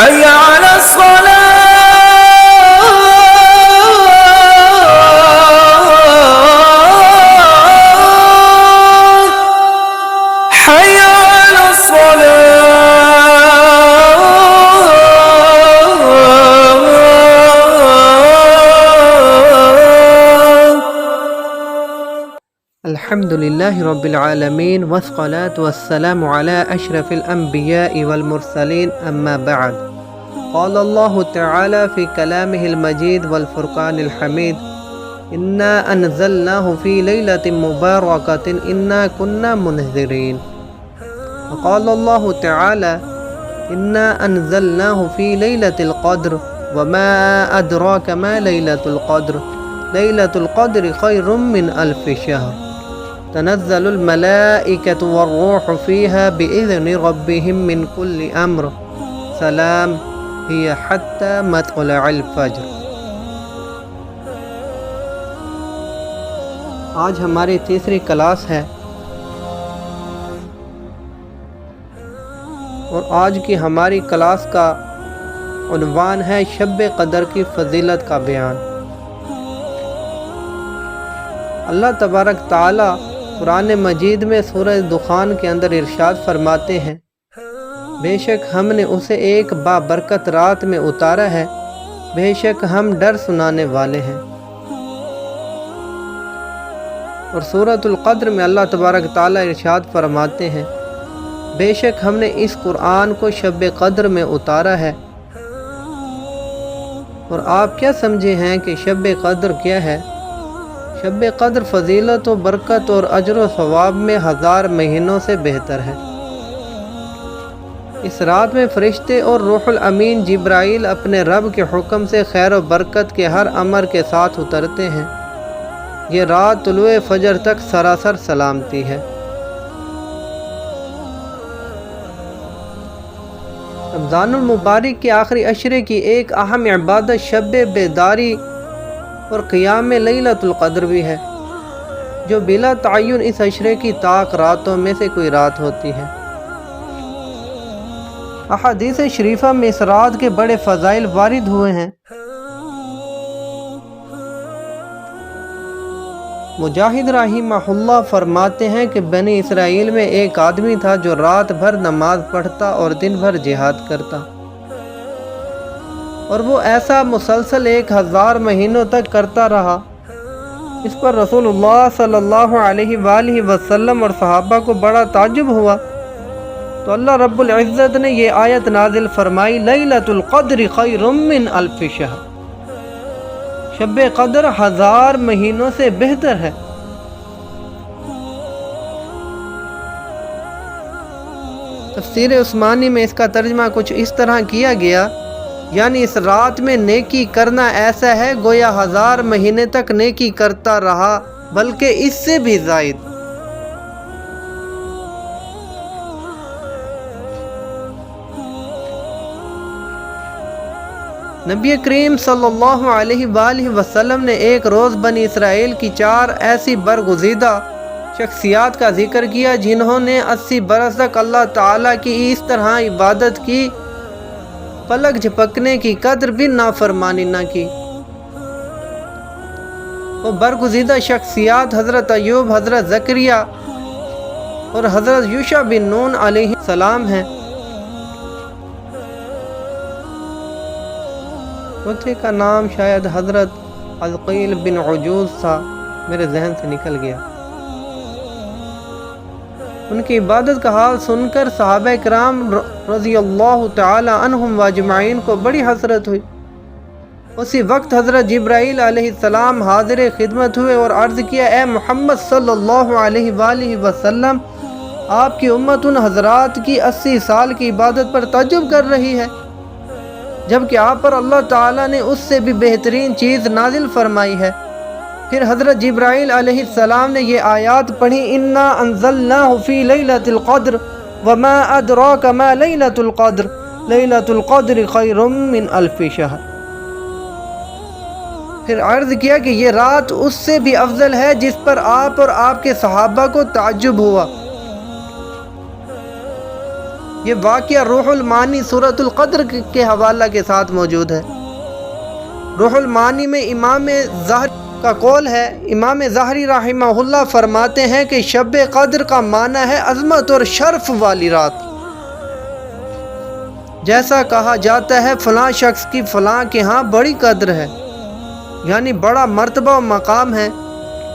حي على الصلاة حي على الحمد لله رب العالمين والصلاة والسلام على أشرف الأنبياء والمرسلين أما بعد. قال الله تعالى في كلامه المجيد والفرقان الحميد: إنا أنزلناه في ليلة مباركة إنا كنا منذرين. وقال الله تعالى: إنا أنزلناه في ليلة القدر وما أدراك ما ليلة القدر ليلة القدر خير من ألف شهر تنزل الملائكة والروح فيها بإذن ربهم من كل أمر سلام هي حتى مطلع الفجر. آج ہماری تیسری کلاس ہے اور آج کی ہماری کلاس کا عنوان ہے شب قدر کی فضیلت کا بیان. اللہ تبارک تعالی قرآن مجید میں سورہ دخان کے اندر ارشاد فرماتے ہیں: بے شک ہم نے اسے ایک بابرکت رات میں اتارا ہے، بے شک ہم ڈر سنانے والے ہیں. اور سورۃ القدر میں اللہ تبارک تعالی ارشاد فرماتے ہیں: بے شک ہم نے اس قرآن کو شب قدر میں اتارا ہے. اور آپ کیا سمجھے ہیں کہ شب قدر کیا ہے؟ شب قدر فضیلت و برکت اور اجر و ثواب میں 1000 مہینوں سے بہتر ہے. اس رات میں فرشتے اور روح الامین جبرائیل اپنے رب کے حکم سے خیر و برکت کے ہر امر کے ساتھ اترتے ہیں. یہ رات طلوع فجر تک سراسر سلامتی ہے. رمضان المبارک کے آخری عشرے کی ایک اہم عبادت شب بیداری اور قیام لیلۃ القدر بھی ہے، جو بلا تعین اس عشرے کی طاق راتوں میں سے کوئی رات ہوتی ہے. احادیث شریفہ میں اس رات کے بڑے فضائل وارد ہوئے ہیں. مجاہد رحمہ اللہ فرماتے ہیں کہ بنی اسرائیل میں ایک آدمی تھا جو رات بھر نماز پڑھتا اور دن بھر جہاد کرتا، اور وہ ایسا مسلسل 1000 مہینوں تک کرتا رہا. اس پر رسول اللہ صلی اللہ علیہ وآلہ وسلم اور صحابہ کو بڑا تعجب ہوا. تو اللہ رب العزت نے یہ آیت نازل فرمائی: لیلۃ القدر خیر من الف شہر. شب قدر 1000 مہینوں سے بہتر ہے. تفسیر عثمانی میں اس کا ترجمہ کچھ اس طرح کیا گیا، یعنی اس رات میں نیکی کرنا ایسا ہے گویا 1000 مہینے تک نیکی کرتا رہا، بلکہ اس سے بھی زائد. نبی کریم صلی اللہ علیہ وآلہ وسلم نے ایک روز بنی اسرائیل کی 4 ایسی برگزیدہ شخصیات کا ذکر کیا جنہوں نے 80 برس تک اللہ تعالیٰ کی اس طرح عبادت کی، پلک جھپکنے کی قدر بھی نافرمانی نہ کی. وہ برگزیدہ شخصیات حضرت ایوب، حضرت زکریا اور حضرت یوشع بن نون علیہ السلام ہیں. چوتھے کا نام شاید حضرت عقیل بن عجوز تھا، میرے ذہن سے نکل گیا. ان کی عبادت کا حال سن کر صحابہ کرام رضی اللہ تعالی عنہم واجمعین کو بڑی حسرت ہوئی. اسی وقت حضرت جبرائیل علیہ السلام حاضر خدمت ہوئے اور عرض کیا: اے محمد صلی اللہ علیہ وآلہ وسلم، آپ کی امت ان حضرات کی 80 سال کی عبادت پر تعجب کر رہی ہے، جبکہ آپ پر اللہ تعالیٰ نے اس سے بھی بہترین چیز نازل فرمائی ہے. پھر حضرت جبرائیل علیہ السلام نے یہ آیات پڑھی: انا انزلناہ فی لیلۃ القدر وما ادراک ما لیلۃ القدر لیلۃ القدر خیر من الف شہر. پھر عرض کیا کہ یہ رات اس سے بھی افضل ہے جس پر آپ اور آپ کے صحابہ کو تعجب ہوا. یہ واقعہ روح المعانی سورۃ القدر کے حوالہ کے ساتھ موجود ہے۔ روح المعانی میں امام ظاہری کا قول ہے، امام ظاہری رحمہ اللہ فرماتے ہیں کہ شب قدر کا معنی ہے عظمت اور شرف والی رات۔ جیسا کہا جاتا ہے فلاں شخص کی فلاں کے ہاں بڑی قدر ہے، یعنی بڑا مرتبہ و مقام ہے۔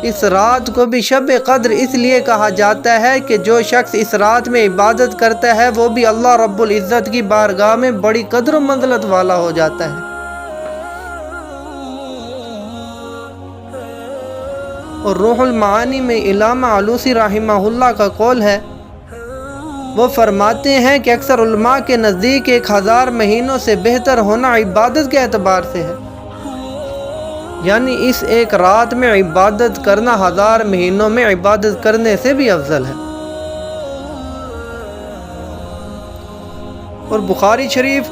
اس رات کو بھی شب قدر اس لیے کہا جاتا ہے کہ جو شخص اس رات میں عبادت کرتا ہے وہ بھی اللہ رب العزت کی بارگاہ میں بڑی قدر و منزلت والا ہو جاتا ہے۔ اور روح المعانی میں علامہ علوسی رحمہ اللہ کا قول ہے، وہ فرماتے ہیں کہ اکثر علماء کے نزدیک 1000 مہینوں سے بہتر ہونا عبادت کے اعتبار سے ہے، یعنی اس ایک رات میں عبادت کرنا 1000 مہینوں میں عبادت کرنے سے بھی افضل ہے۔ اور بخاری شریف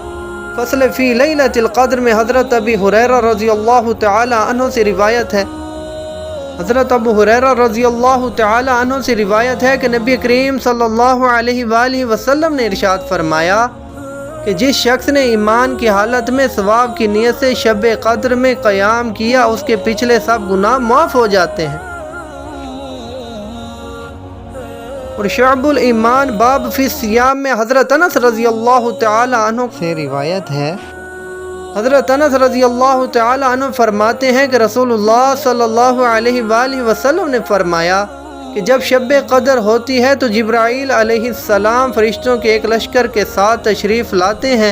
فصل فی لیلۃ القدر میں حضرت ابی ہریرہ رضی اللہ تعالی عنہ سے روایت ہے، حضرت ابو ہریرہ رضی اللہ تعالی عنہ سے روایت ہے کہ نبی کریم صلی اللہ علیہ وآلہ وسلم نے ارشاد فرمایا کہ جس شخص نے ایمان کی حالت میں ثواب کی نیت سے شب قدر میں قیام کیا اس کے پچھلے سب گناہ معاف ہو جاتے ہیں۔ اور شعب الایمان باب فی الصیام میں حضرت انس رضی اللہ تعالی عنہ سے روایت ہے، حضرت انس رضی اللہ تعالی عنہ فرماتے ہیں کہ رسول اللہ صلی اللہ علیہ وآلہ وسلم نے فرمایا کہ جب شب قدر ہوتی ہے تو جبرائیل علیہ السلام فرشتوں کے ایک لشکر کے ساتھ تشریف لاتے ہیں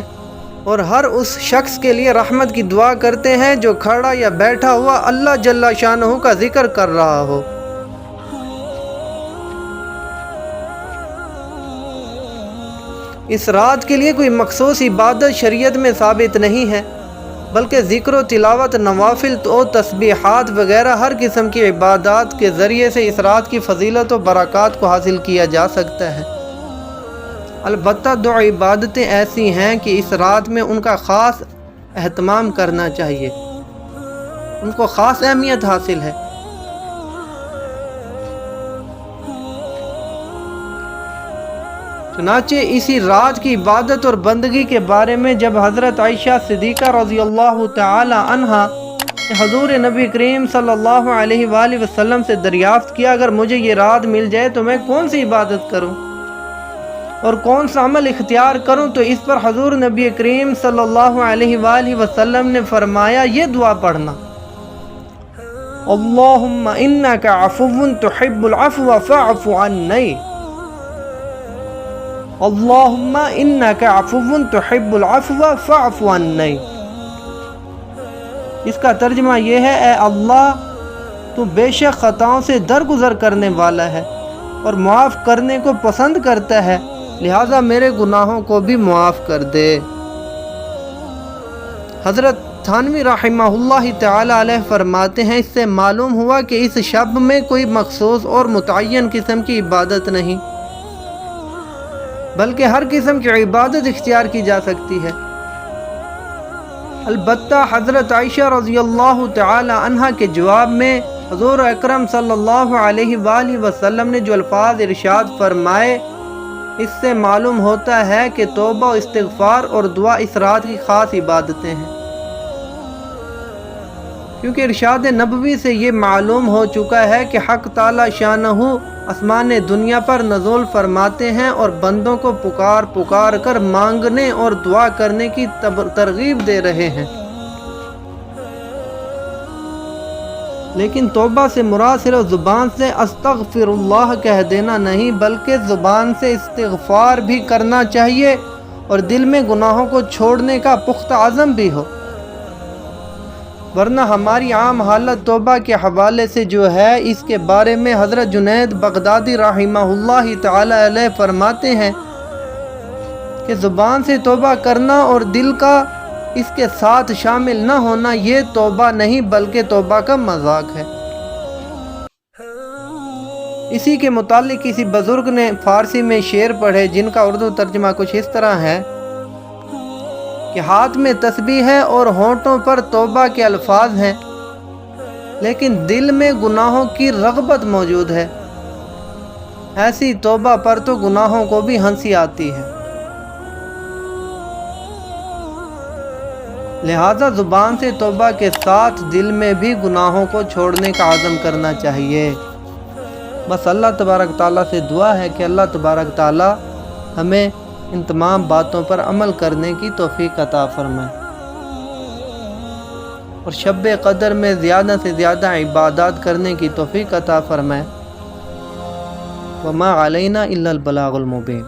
اور ہر اس شخص کے لیے رحمت کی دعا کرتے ہیں جو کھڑا یا بیٹھا ہوا اللہ جل شانہ کا ذکر کر رہا ہو۔ اس رات کے لیے کوئی مخصوص عبادت شریعت میں ثابت نہیں ہے، بلکہ ذکر و تلاوت، نوافل و تسبیحات وغیرہ ہر قسم کی عبادات کے ذریعے سے اس رات کی فضیلت و برکات کو حاصل کیا جا سکتا ہے۔ البتہ دو عبادتیں ایسی ہیں کہ اس رات میں ان کا خاص اہتمام کرنا چاہیے، ان کو خاص اہمیت حاصل ہے۔ چنانچہ اسی رات کی عبادت اور بندگی کے بارے میں جب حضرت عائشہ صدیقہ رضی اللہ تعالی عنہا نے حضور نبی کریم صلی اللہ علیہ وآلہ وسلم سے دریافت کیا اگر مجھے یہ رات مل جائے تو میں کون سی عبادت کروں اور کون سا عمل اختیار کروں، تو اس پر حضور نبی کریم صلی اللہ علیہ وآلہ وسلم نے فرمایا یہ دعا پڑھنا، اللہم انک عفو تحب العفو فاعف عنی، اللہم انک عفو تحب العفو فاعف عنی۔ اس کا ترجمہ یہ ہے، اے اللہ تو بے شک خطاؤں سے درگزر کرنے والا ہے اور معاف کرنے کو پسند کرتا ہے، لہذا میرے گناہوں کو بھی معاف کر دے۔ حضرت تھانوی رحمہ اللہ تعالی علیہ فرماتے ہیں، اس سے معلوم ہوا کہ اس شب میں کوئی مخصوص اور متعین قسم کی عبادت نہیں، بلکہ ہر قسم کی عبادت اختیار کی جا سکتی ہے۔ البتہ حضرت عائشہ رضی اللہ تعالی عنہا کے جواب میں حضور اکرم صلی اللہ علیہ وآلہ وسلم نے جو الفاظ ارشاد فرمائے، اس سے معلوم ہوتا ہے کہ توبہ و استغفار اور دعا اس رات کی خاص عبادتیں ہیں، کیونکہ ارشاد نبوی سے یہ معلوم ہو چکا ہے کہ حق تعالی شانہ آسمان دنیا پر نزول فرماتے ہیں اور بندوں کو پکار پکار کر مانگنے اور دعا کرنے کی ترغیب دے رہے ہیں۔ لیکن توبہ سے مراد صرف زبان سے استغفر اللہ کہہ دینا نہیں، بلکہ زبان سے استغفار بھی کرنا چاہیے اور دل میں گناہوں کو چھوڑنے کا پختہ عزم بھی ہو، ورنہ ہماری عام حالت توبہ کے حوالے سے جو ہے اس کے بارے میں حضرت جنید بغدادی رحمہ اللہ تعالی علیہ فرماتے ہیں کہ زبان سے توبہ کرنا اور دل کا اس کے ساتھ شامل نہ ہونا یہ توبہ نہیں بلکہ توبہ کا مذاق ہے۔ اسی کے متعلق کسی بزرگ نے فارسی میں شعر پڑھے جن کا اردو ترجمہ کچھ اس طرح ہے کہ ہاتھ میں تسبیح ہے اور ہونٹوں پر توبہ کے الفاظ ہیں، لیکن دل میں گناہوں کی رغبت موجود ہے، ایسی توبہ پر تو گناہوں کو بھی ہنسی آتی ہے۔ لہٰذا زبان سے توبہ کے ساتھ دل میں بھی گناہوں کو چھوڑنے کا عزم کرنا چاہیے۔ بس اللہ تبارک تعالیٰ سے دعا ہے کہ اللہ تبارک تعالیٰ ہمیں ان تمام باتوں پر عمل کرنے کی توفیق عطا فرمائے، اور شب قدر میں زیادہ سے زیادہ عبادات کرنے کی توفیق عطا فرمائے۔ وما علینا الا البلاغ المبین۔